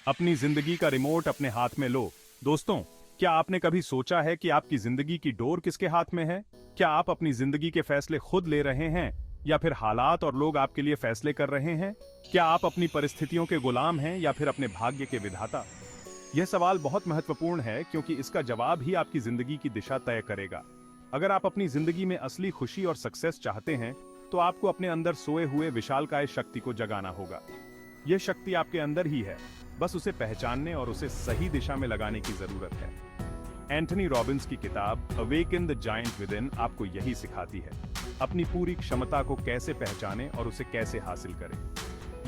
अपनी जिंदगी का रिमोट अपने हाथ में लो। दोस्तों, क्या आपने कभी सोचा है कि आपकी जिंदगी की डोर किसके हाथ में है? क्या आप अपनी जिंदगी के फैसले खुद ले रहे हैं या फिर हालात और लोग आपके लिए फैसले कर रहे हैं? क्या आप अपनी परिस्थितियों के गुलाम हैं या फिर अपने भाग्य के विधाता? यह सवाल बहुत महत्वपूर्ण है क्योंकि इसका जवाब ही आपकी जिंदगी की दिशा तय करेगा। अगर आप अपनी जिंदगी में असली खुशी और सक्सेस चाहते हैं तो आपको अपने अंदर सोए हुए विशालकाय शक्ति को जगाना होगा। यह शक्ति आपके अंदर ही है, बस उसे पहचानने और उसे सही दिशा में लगाने की जरूरत है। एंथनी रॉबिन्स की किताब awaken the giant with in आपको यही सिखाती है, अपनी पूरी क्षमता को कैसे पहचानें और उसे कैसे हासिल करें।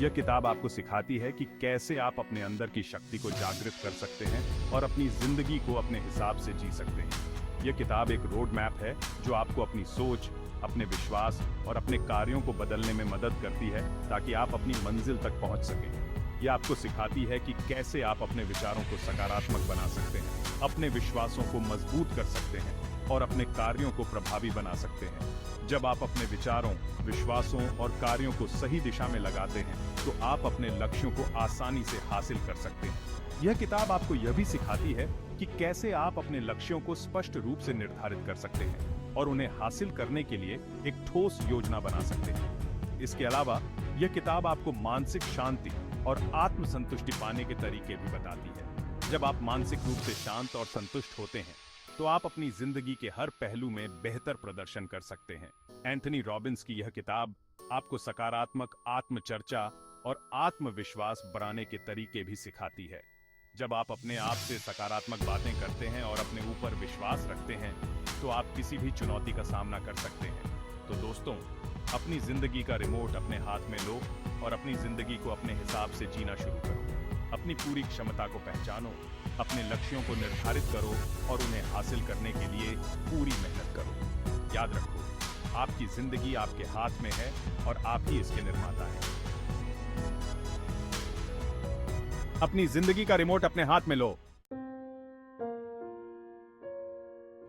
यह किताब आपको सिखाती है कि कैसे आप अपने अंदर की शक्ति को जागृत कर सकते हैं और अपनी जिंदगी को अपने हिसाब से जी सकते हैं। यह किताब एक रोड मैप है जो आपको अपनी सोच, अपने विश्वास और अपने कार्यों को बदलने में मदद करती है ताकि आप अपनी मंजिल तक पहुंच सकें। यह आपको सिखाती है कि कैसे आप अपने विचारों को सकारात्मक बना सकते हैं, अपने विश्वासों को मजबूत कर सकते हैं और अपने कार्यों को प्रभावी बना सकते हैं। जब आप अपने विचारों, विश्वासों और कार्यों को सही दिशा में लगाते हैं तो आप अपने लक्ष्यों को आसानी से हासिल कर सकते हैं। यह किताब आपको यह भी सिखाती है कि कैसे आप अपने लक्ष्यों को स्पष्ट रूप से निर्धारित कर सकते हैं और उन्हें हासिल करने के लिए एक ठोस योजना बना सकते हैं। इसके अलावा यह किताब आपको मानसिक शांति और आत्मसंतुष्टि पाने के तरीके भी बताती है। जब आप मानसिक रूप से शांत और संतुष्ट होते हैं तो आप अपनी जिंदगी के हर पहलू में बेहतर प्रदर्शन कर सकते हैं। एंथनी रॉबिन्स की यह किताब आपको सकारात्मक आत्मचर्चा और आत्मविश्वास बढ़ाने के तरीके भी सिखाती है। जब आप अपने आप से सकारात्मक बातें करते हैं और अपने ऊपर विश्वास रखते हैं तो आप किसी भी चुनौती का सामना कर सकते हैं। तो दोस्तों, अपनी जिंदगी का रिमोट अपने हाथ में लो और अपनी जिंदगी को अपने हिसाब से जीना शुरू करो। अपनी पूरी क्षमता को पहचानो, अपने लक्ष्यों को निर्धारित करो और उन्हें हासिल करने के लिए पूरी मेहनत करो। याद रखो, आपकी जिंदगी आपके हाथ में है और आप ही इसके निर्माता हैं। अपनी जिंदगी का रिमोट अपने हाथ में लो।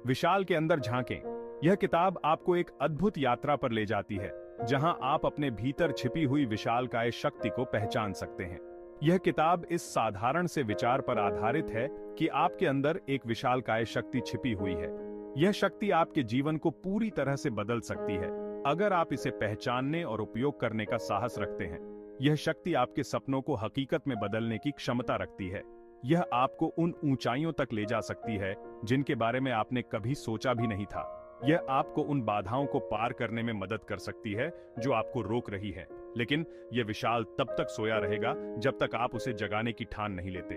विशाल के अंदर झांकें। यह किताब आपको एक अद्भुत यात्रा पर ले जाती है जहां आप अपने भीतर छिपी हुई विशालकाय शक्ति को पहचान सकते हैं। यह किताब इस साधारण से विचार पर आधारित है कि आपके अंदर एक विशालकाय शक्ति छिपी हुई है। यह शक्ति आपके जीवन को पूरी तरह से बदल सकती है अगर आप इसे पहचानने और उपयोग करने का साहस रखते हैं। यह शक्ति आपके सपनों को हकीकत में बदलने की क्षमता रखती है। यह आपको उन ऊंचाइयों तक ले जा सकती है जिनके बारे में आपने कभी सोचा भी नहीं था। यह आपको उन बाधाओं को पार करने में मदद कर सकती है जो आपको रोक रही है, लेकिन यह विशाल तब तक सोया रहेगा जब तक आप उसे जगाने की ठान नहीं लेते।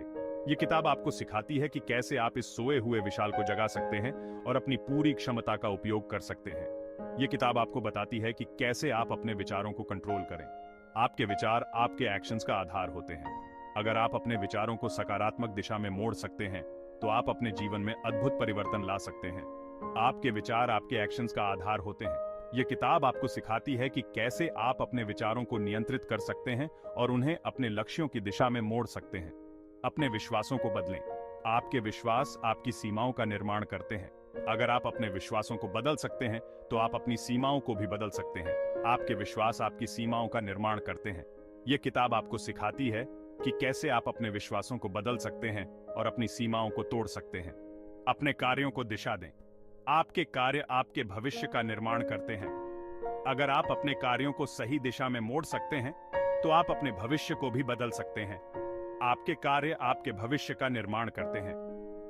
यह किताब आपको सिखाती है कि कैसे आप इस सोए हुए विशाल को जगा सकते हैं और अपनी पूरी क्षमता का उपयोग कर सकते हैं। यह किताब आपको बताती है कि कैसे आप अपने विचारों को कंट्रोल करें। आपके विचार आपके एक्शंस का आधार होते हैं। अगर आप अपने विचारों को सकारात्मक दिशा में मोड़ सकते हैं तो आप अपने जीवन में अद्भुत परिवर्तन ला सकते हैं। आपके विचार आपके एक्शंस का आधार होते हैं। यह किताब आपको सिखाती है कि कैसे आप अपने विचारों को नियंत्रित कर सकते हैं और उन्हें अपने लक्ष्यों की दिशा में मोड़ सकते हैं। अपने विश्वासों को बदलें। आपके विश्वास आपकी सीमाओं का निर्माण करते हैं। अगर आप अपने विश्वासों को बदल सकते हैं तो आप अपनी सीमाओं को भी बदल सकते हैं। आपके विश्वास आपकी सीमाओं का निर्माण करते हैं। यह किताब आपको सिखाती है कि कैसे आप अपने विश्वासों को बदल सकते हैं और अपनी सीमाओं को तोड़ सकते हैं। अपने कार्यों को दिशा दें। आपके कार्य आपके भविष्य का निर्माण करते हैं। अगर आप अपने कार्यों को सही दिशा में मोड़ सकते हैं तो आप अपने भविष्य को भी बदल सकते हैं। आपके कार्य आपके भविष्य का निर्माण करते हैं।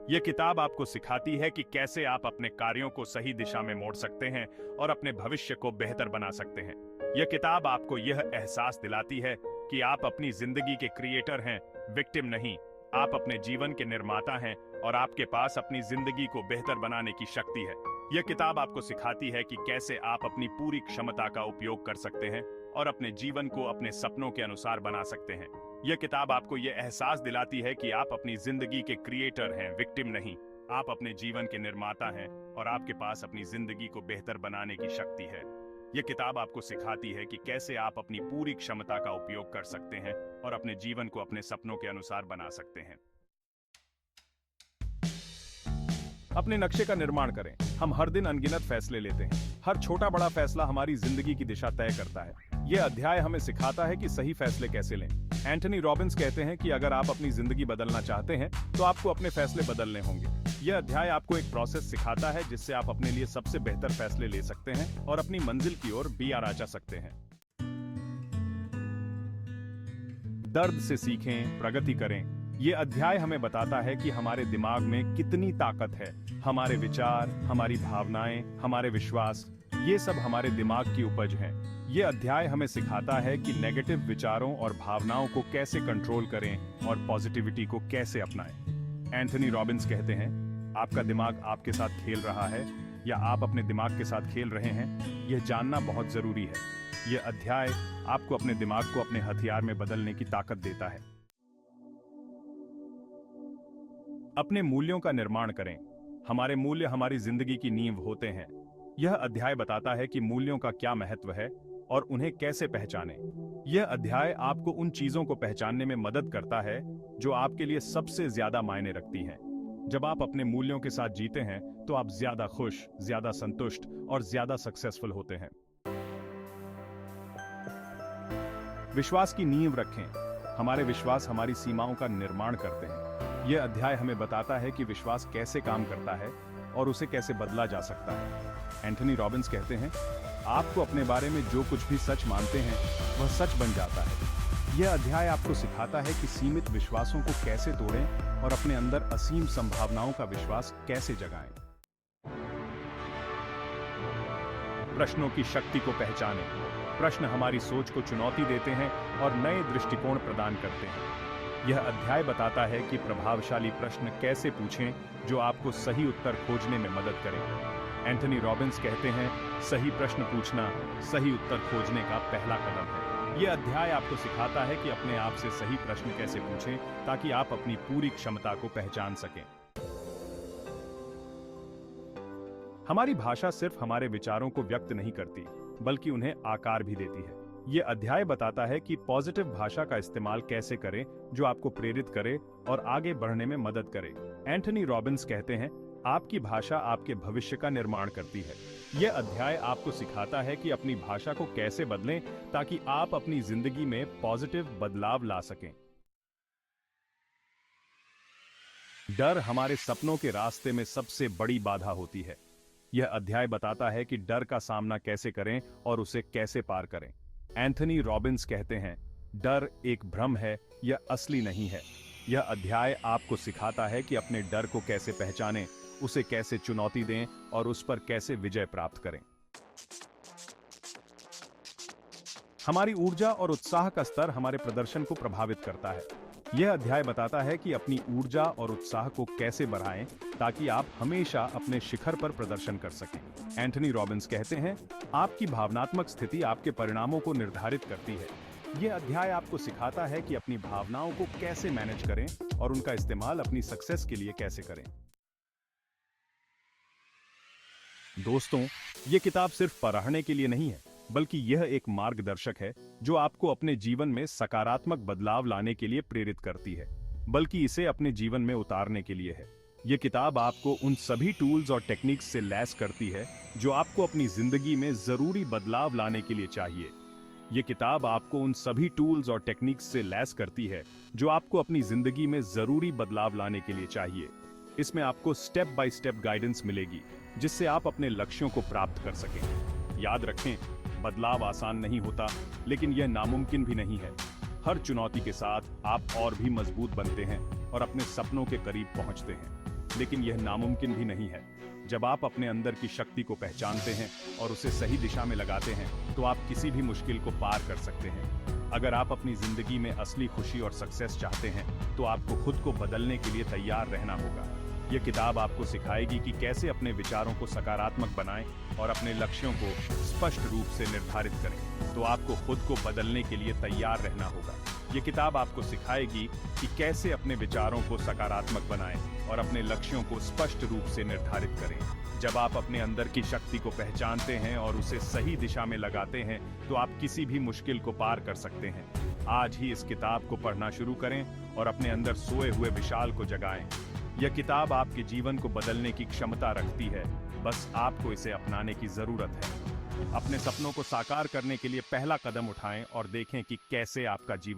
यह किताब आपको सिखाती है कि कैसे आप अपने कार्यों को सही दिशा में मोड़ सकते हैं और अपने भविष्य को बेहतर बना सकते हैं। यह किताब आपको यह एहसास दिलाती है कि आप अपनी जिंदगी के क्रिएटर हैं, विक्टिम नहीं। आप अपने जीवन के निर्माता हैं और आपके पास अपनी जिंदगी को बेहतर बनाने की शक्ति है। यह किताब आपको सिखाती है कि कैसे आप अपनी पूरी क्षमता का उपयोग कर सकते हैं और अपने जीवन को अपने सपनों के अनुसार बना सकते हैं। यह किताब आपको यह एहसास दिलाती है कि आप अपनी जिंदगी के क्रिएटर हैं, विक्टिम नहीं। आप अपने जीवन के निर्माता हैं और आपके पास अपनी जिंदगी को बेहतर बनाने की शक्ति है। यह किताब आपको सिखाती है कि कैसे आप अपनी पूरी क्षमता का उपयोग कर सकते हैं और अपने जीवन को अपने सपनों के अनुसार बना सकते हैं। अपने नक्शे का निर्माण करें। हम हर दिन अनगिनत फैसले लेते हैं। हर छोटा बड़ा फैसला हमारी जिंदगी की दिशा तय करता है। यह अध्याय हमें सिखाता है कि सही फैसले कैसे लें। एंथनी रॉबिन्स कहते हैं कि अगर आप अपनी जिंदगी बदलना चाहते हैं तो आपको अपने फैसले बदलने होंगे। यह अध्याय आपको एक प्रोसेस सिखाता है जिससे आप अपने लिए सबसे बेहतर फैसले ले सकते हैं और अपनी मंजिल की ओर आगे जा सकते हैं। दर्द से सीखें, प्रगति करें। ये अध्याय हमें बताता है कि हमारे दिमाग में कितनी ताकत है। हमारे विचार, हमारी भावनाएं, हमारे विश्वास, ये सब हमारे दिमाग की उपज हैं। ये अध्याय हमें सिखाता है कि नेगेटिव विचारों और भावनाओं को कैसे कंट्रोल करें और पॉजिटिविटी को कैसे अपनाएं। एंथनी रॉबिन्स कहते हैं, आपका दिमाग आपके साथ खेल रहा है या आप अपने दिमाग के साथ खेल रहे हैं, यह जानना बहुत जरूरी है। यह अध्याय आपको अपने दिमाग को अपने हथियार में बदलने की ताकत देता है। अपने मूल्यों का निर्माण करें। हमारे मूल्य हमारी जिंदगी की नींव होते हैं। यह अध्याय बताता है कि मूल्यों का क्या महत्व है और उन्हें कैसे पहचानें। यह अध्याय आपको उन चीजों को पहचानने में मदद करता है जो आपके लिए सबसे ज्यादा मायने रखती हैं। जब आप अपने मूल्यों के साथ जीते हैं तो आप ज्यादा खुश, ज्यादा संतुष्ट और ज्यादा सक्सेसफुल होते हैं। विश्वास की नींव रखें। हमारे विश्वास हमारी सीमाओं का निर्माण करते हैं। यह अध्याय हमें बताता है कि विश्वास कैसे काम करता है और उसे कैसे बदला जा सकता है। एंथनी रॉबिन्स कहते हैं, आपको अपने बारे में जो कुछ भी सच मानते हैं वह सच बन जाता है। यह अध्याय आपको सिखाता है कि सीमित विश्वासों को कैसे तोड़ें और अपने अंदर असीम संभावनाओं का विश्वास कैसे जगाएं। प्रश्नों की शक्ति को पहचानें। प्रश्न हमारी सोच को चुनौती देते हैं और नए दृष्टिकोण प्रदान करते हैं। यह अध्याय बताता है कि प्रभावशाली प्रश्न कैसे पूछें जो आपको सही उत्तर खोजने में मदद करें। एंथनी रॉबिन्स कहते हैं, सही प्रश्न पूछना सही उत्तर खोजने का पहला कदम है। यह अध्याय आपको सिखाता है कि अपने आप से सही प्रश्न कैसे पूछें ताकि आप अपनी पूरी क्षमता को पहचान सकें। हमारी भाषा सिर्फ हमारे विचारों को व्यक्त नहीं करती, बल्कि उन्हें आकार भी देती है। यह अध्याय बताता है कि पॉजिटिव भाषा का इस्तेमाल कैसे करें जो आपको प्रेरित करे और आगे बढ़ने में मदद करे। एंथनी रॉबिन्स कहते हैं, आपकी भाषा आपके भविष्य का निर्माण करती है। यह अध्याय आपको सिखाता है कि अपनी भाषा को कैसे बदलें ताकि आप अपनी जिंदगी में पॉजिटिव बदलाव ला सकें। डर हमारे सपनों के रास्ते में सबसे बड़ी बाधा होती है। यह अध्याय बताता है कि डर का सामना कैसे करें और उसे कैसे पार करें। एंथनी रॉबिन्स कहते हैं, डर एक भ्रम है, यह असली नहीं है। यह अध्याय आपको सिखाता है कि अपने डर को कैसे पहचानें, उसे कैसे चुनौती दें और उस पर कैसे विजय प्राप्त करें। हमारी ऊर्जा और उत्साह का स्तर हमारे प्रदर्शन को प्रभावित करता है। यह अध्याय बताता है कि अपनी ऊर्जा और उत्साह को कैसे बढ़ाएं ताकि आप हमेशा अपने शिखर पर प्रदर्शन कर सकें। एंथनी रॉबिन्स कहते हैं, आपकी भावनात्मक स्थिति आपके परिणामों को निर्धारित करती है। यह अध्याय आपको सिखाता है कि अपनी भावनाओं को कैसे मैनेज करें और उनका इस्तेमाल अपनी सक्सेस के लिए कैसे करें। दोस्तों, ये किताब सिर्फ पढ़ने के लिए नहीं है, बल्कि यह एक मार्गदर्शक है जो आपको अपने जीवन में सकारात्मक बदलाव लाने के लिए प्रेरित करती है, बल्कि इसे अपने जीवन में उतारने के लिए है। यह किताब आपको उन सभी टूल्स और टेक्निक्स से लैस करती है जो आपको अपनी जिंदगी में जरूरी बदलाव लाने के लिए चाहिए। यह किताब आपको उन सभी टूल्स और टेक्निक्स से लैस करती है जो आपको अपनी जिंदगी में जरूरी बदलाव लाने के लिए चाहिए। इसमें आपको स्टेप बाय स्टेप गाइडेंस मिलेगी जिससे आप अपने लक्ष्यों को प्राप्त कर सकें। याद रखें, बदलाव आसान नहीं होता, लेकिन यह नामुमकिन भी नहीं है। हर चुनौती के साथ आप और भी मजबूत बनते हैं और अपने सपनों के करीब पहुंचते हैं। लेकिन यह नामुमकिन भी नहीं है। जब आप अपने अंदर की शक्ति को पहचानते हैं और उसे सही दिशा में लगाते हैं, तो आप किसी भी मुश्किल को पार कर सकते हैं। अगर आप अपनी जिंदगी में असली खुशी और सक्सेस चाहते हैं, तो आपको खुद को बदलने के लिए तैयार रहना होगा। यह किताब आपको सिखाएगी कि कैसे अपने विचारों को सकारात्मक बनाएं और अपने लक्ष्यों को स्पष्ट रूप से निर्धारित करें। तो आपको खुद को बदलने के लिए तैयार रहना होगा। यह किताब आपको सिखाएगी कि कैसे अपने विचारों को सकारात्मक बनाएं और अपने लक्ष्यों को स्पष्ट रूप से निर्धारित करें। जब आप अपने अंदर की शक्ति को पहचानते हैं और उसे सही दिशा में लगाते हैं, तो आप किसी भी मुश्किल को पार कर सकते हैं। आज ही इस किताब को पढ़ना शुरू करें और अपने अंदर सोए हुए विशाल को जगाएं। यह किताब आपके जीवन को बदलने की क्षमता रखती है, बस आपको इसे अपनाने की जरूरत है। अपने सपनों को साकार करने के लिए पहला कदम उठाएं और देखें कि कैसे आपका जीवन